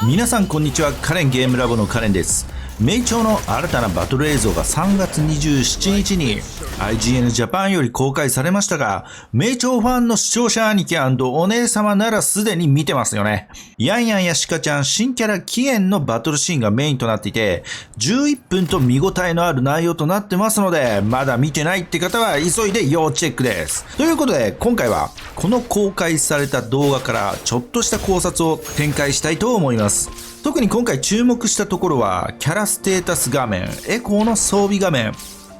皆さんこんにちは。カレンゲームラボのカレンです。名調の新たなバトル映像が3月27日に IGN ジャパンより公開されましたが、名調ファンの視聴者兄貴&お姉様ならすでに見てますよね。ヤンヤンやシカちゃん新キャラ起源のバトルシーンがメインとなっていて、11分と見応えのある内容となってますので、まだ見てないって方は急いで要チェックです。ということで今回はこの公開された動画からちょっとした考察を展開したいと思います。特に今回注目したところは、キャラステータス画面、エコーの装備画面、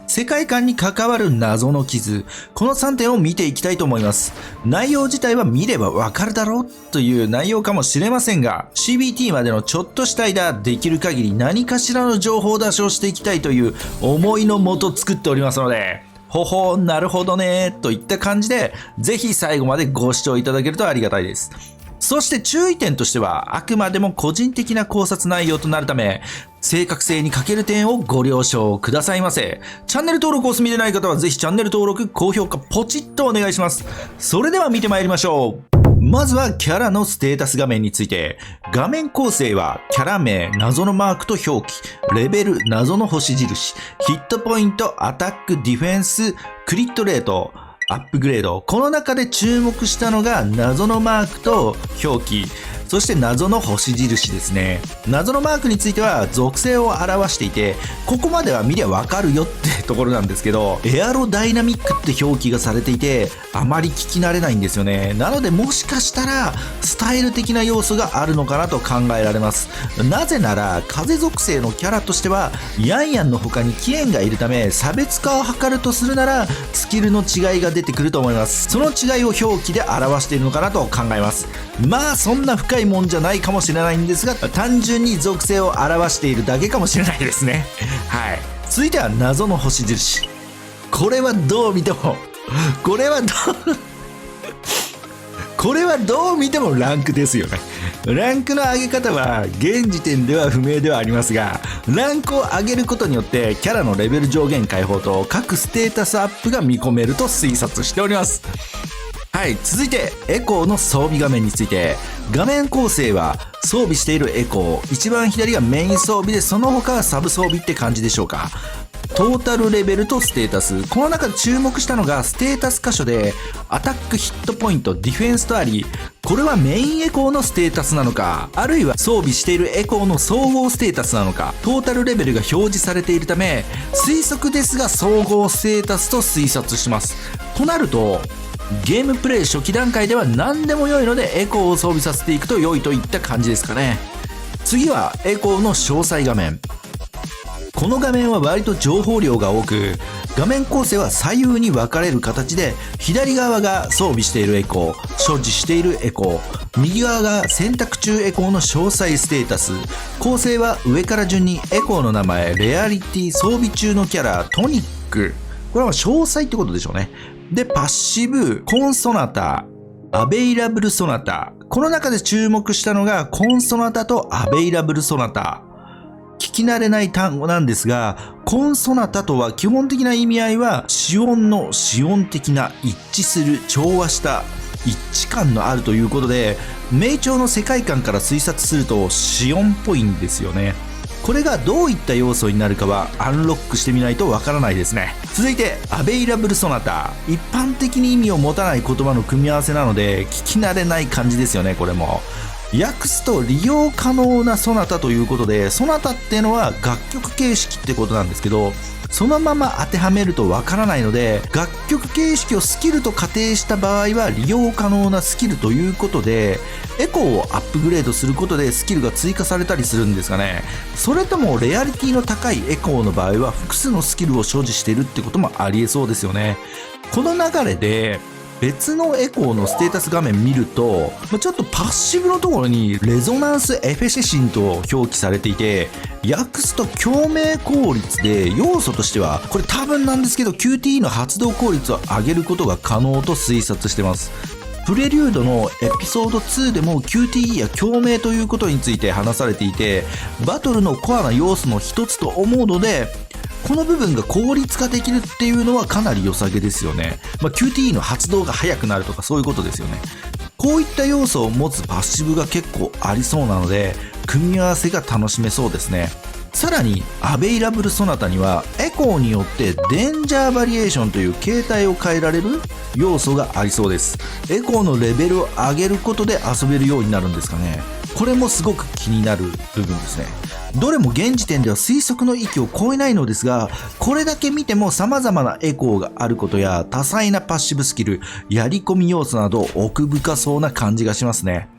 世界観に関わる謎の傷、この3点を見ていきたいと思います。内容自体は見ればわかるだろうという内容かもしれませんが、CBT までのちょっとした間、できる限り何かしらの情報出しをしていきたいという思いのもと作っておりますので、ほほーなるほどねといった感じで、ぜひ最後までご視聴いただけるとありがたいです。そして注意点としては、あくまでも個人的な考察内容となるため、正確性に欠ける点をご了承くださいませ。チャンネル登録をお済みでない方はぜひチャンネル登録、高評価ポチッとお願いします。それでは見てまいりましょう。まずはキャラのステータス画面について。画面構成はキャラ名、謎のマークと表記、レベル、謎の星印、ヒットポイント、アタック、ディフェンス、クリットレート、アップグレード。この中で注目したのが謎のマークと表記、そして謎の星印ですね。謎のマークについては属性を表していて、ここまでは見りゃわかるよってところなんですけど、エアロダイナミックって表記がされていて、あまり聞き慣れないんですよね。なのでもしかしたらスタイル的な要素があるのかなと考えられます。なぜなら風属性のキャラとしてはヤンヤンの他にキエンがいるため、差別化を図るとするならスキルの違いが出てくると思います。その違いを表記で表しているのかなと考えます。まあそんな深いもんじゃないかもしれないんですが、単純に属性を表しているだけかもしれないですね。はい。続いては謎の星印。これはどう見てもこれはどう見てもランクですよね。ランクの上げ方は現時点では不明ではありますが、ランクを上げることによってキャラのレベル上限解放と各ステータスアップが見込めると推察しております。はい、続いてエコーの装備画面について。画面構成は装備しているエコー、一番左がメイン装備で、その他はサブ装備って感じでしょうか。トータルレベルとステータス、この中で注目したのがステータス箇所でアタック、ヒットポイント、ディフェンスとあり、これはメインエコーのステータスなのか、あるいは装備しているエコーの総合ステータスなのか、トータルレベルが表示されているため推測ですが総合ステータスと推察します。となるとゲームプレイ初期段階では何でも良いのでエコーを装備させていくと良いといった感じですかね。次はエコーの詳細画面。この画面は割と情報量が多く、画面構成は左右に分かれる形で、左側が装備しているエコー、所持しているエコー、右側が選択中エコーの詳細ステータス。構成は上から順にエコーの名前、レアリティ、装備中のキャラ、トニック。これは詳細ってことでしょうね。で、パッシブ、コンソナタ、アベイラブルソナタ。この中で注目したのがコンソナタとアベイラブルソナタ。聞き慣れない単語なんですが、コンソナタとは基本的な意味合いは子音の子音的な一致する、調和した一致感のあるということで、名調の世界観から推察すると子音っぽいんですよね。これがどういった要素になるかはアンロックしてみないとわからないですね。続いてアベイラブルソナタ。一般的に意味を持たない言葉の組み合わせなので聞き慣れない感じですよね。これも訳すと利用可能なソナタということで、ソナタっていうのは楽曲形式ってことなんですけど、そのまま当てはめるとわからないので、楽曲形式をスキルと仮定した場合は利用可能なスキルということで、エコーをアップグレードすることでスキルが追加されたりするんですかね。それともレアリティの高いエコーの場合は複数のスキルを所持しているってこともありえそうですよね。この流れで別のエコーのステータス画面見ると、ちょっとパッシブのところにレゾナンスエフェシシンと表記されていて、訳すと共鳴効率で、要素としてはこれ多分なんですけど QTE の発動効率を上げることが可能と推察してます。プレリュードのエピソード2でも QTE や共鳴ということについて話されていて、バトルのコアな要素の一つと思うので、この部分が効率化できるっていうのはかなり良さげですよね。QTE の発動が速くなるとかそういうことですよね。こういった要素を持つパッシブが結構ありそうなので、組み合わせが楽しめそうですね。さらにアベイラブルソナタにはエコーによってデンジャーバリエーションという形態を変えられる要素がありそうです。エコーのレベルを上げることで遊べるようになるんですかね。これもすごく気になる部分ですね。どれも現時点では推測の域を超えないのですが、これだけ見ても様々なエコーがあることや多彩なパッシブスキル、やり込み要素など奥深そうな感じがしますね。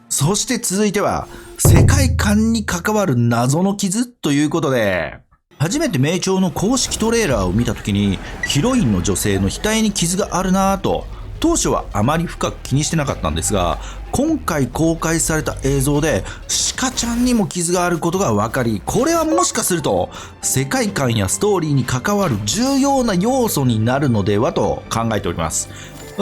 そして続いては、世界観に関わる謎の傷ということで、初めて名調の公式トレーラーを見た時に、ヒロインの女性の額に傷があるなぁと、当初はあまり深く気にしてなかったんですが、今回公開された映像で、鹿ちゃんにも傷があることが分かり、これはもしかすると、世界観やストーリーに関わる重要な要素になるのではと考えております。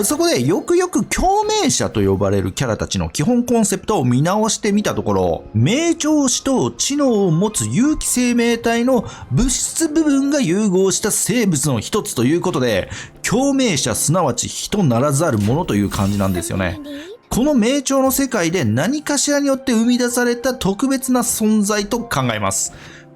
そこでよくよく共鳴者と呼ばれるキャラたちの基本コンセプトを見直してみたところ、名調子と知能を持つ有機生命体の物質部分が融合した生物の一つということで、共鳴者すなわち人ならざるものという感じなんですよね。この名調の世界で何かしらによって生み出された特別な存在と考えます。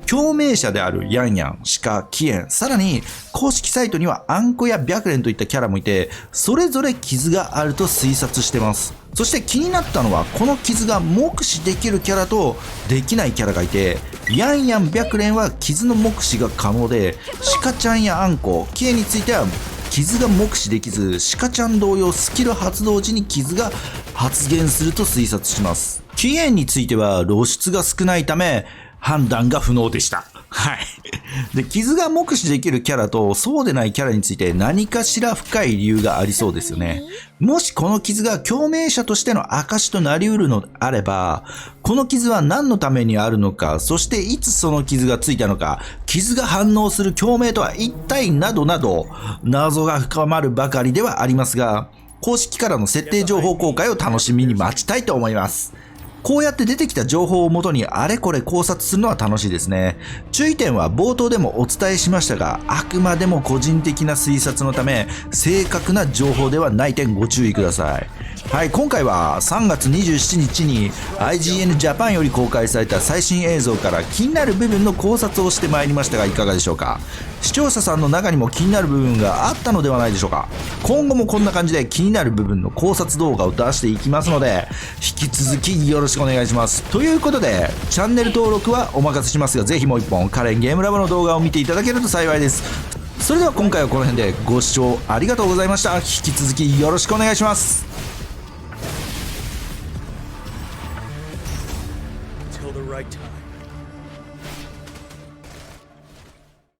共鳴者であるヤンヤン、シカ、キエン、さらに公式サイトにはアンコや白蓮といったキャラもいて、それぞれ傷があると推察してます。そして気になったのは、この傷が目視できるキャラとできないキャラがいて、ヤンヤン、白蓮は傷の目視が可能で、シカちゃんやアンコ、キエンについては傷が目視できず、シカちゃん同様スキル発動時に傷が発現すると推察します。キエンについては露出が少ないため、判断が不能でした。はい。で、傷が目視できるキャラとそうでないキャラについて何かしら深い理由がありそうですよね。もしこの傷が共鳴者としての証となり得るのであれば、この傷は何のためにあるのか、そしていつその傷がついたのか、傷が反応する共鳴とは一体などなど、謎が深まるばかりではありますが、公式からの設定情報公開を楽しみに待ちたいと思います。こうやって出てきた情報をもとにあれこれ考察するのは楽しいですね。注意点は冒頭でもお伝えしましたが、あくまでも個人的な推察のため、正確な情報ではない点ご注意ください。はい、今回は3月27日に IGN Japan より公開された最新映像から気になる部分の考察をしてまいりましたが、いかがでしょうか。視聴者さんの中にも気になる部分があったのではないでしょうか。今後もこんな感じで気になる部分の考察動画を出していきますので、引き続きよろしくお願いします。ということで、チャンネル登録はお任せしますが、ぜひもう一本カレンゲームラボの動画を見ていただけると幸いです。それでは今回はこの辺でご視聴ありがとうございました。引き続きよろしくお願いします。Till the right time.